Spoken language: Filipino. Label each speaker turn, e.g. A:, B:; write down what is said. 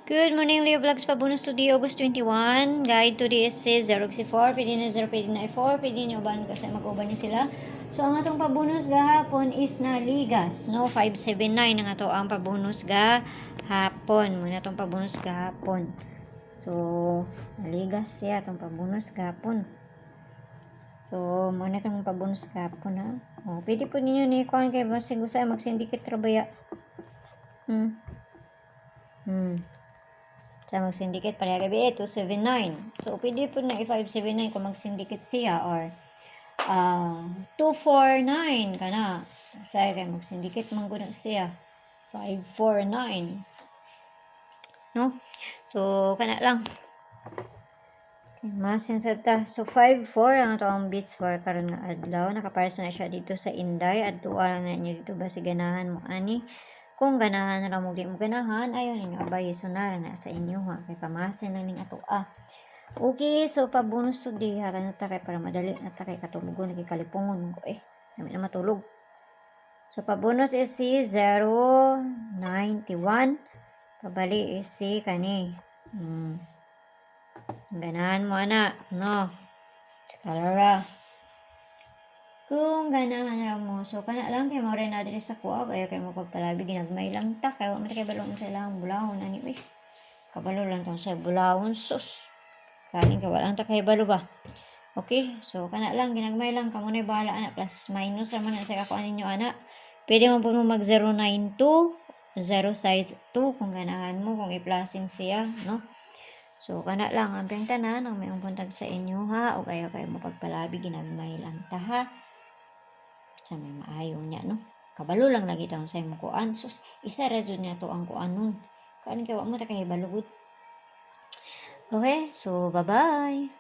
A: Good morning, Leo Vlogs. Pabonus today, August 21. Guide to the essay 0 4. Pwede na 0, pwede na 4. Pwede nyo uban kasi mag-uban ni sila. So, ang atong pabonus gahapon is na ligas. No? 579 ang ato ang pabonus gahapon. Muna atong pabonus gahapon. So, ligas siya atong pabonus gahapon. So, muna itong pabonus gahapon ha. O, pwede po ninyo ni kuhan kayo basig usay mag-syndicate trabaya. Sa mag-syndicate pareha gabi 279. So pwede po na i-579 kung mag-syndicate siya or 249 kana. Sa kay mag-syndicate man gud siya 549. No? So kana lang. Masin sa ta. So 54 ang ato ang beats for karon nga adlaw. Nakaparsa na siya dito sa Inday. Adtuan na niyo dito basi ganahan mo ani. Kung ganahan na mo di mo ganahan, ayaw ninyo abay sunara na sa inyo ha. Kay pamasin lang ning ato Okay, so pabonus today ha kana ta kay para madali na ta kay katulugon nagikalipungon ko Dami na matulog. So pabonus is si 091. Pabali is si kani. Ganahan mo ana, no? Sa kalara. Kung ganahan na mo, so kana lang kay mo rin na diri sa kuwag, ayaw kay mo pagpalabi, ginagmay lang ta, kaya wala kay balon sa ilang bulahon, ani, kabalo lang tong sa bulahon, sus, kaling ka, walang ta kay balo ba? Okay, so kana lang, ginagmay lang, kamo na bahala, anak, plus minus naman sa kakuan ninyo, anak, pwede mo po mag 092, 0 size 2, kung ganahan mo, kung i-plusing siya, no? So, kana lang, ang tanan, ang may umpuntag sa inyo, ha, o kaya kayo mo pagpalabi, ginagmay lang ta, ha? Sa may maayo niya, no? Kabalo lang lagi taon sa imong kuan. Sus, isa ra jud niya to ang kuan nun. Kaani kay wa mo ta kay balugod. Okay, so bye-bye.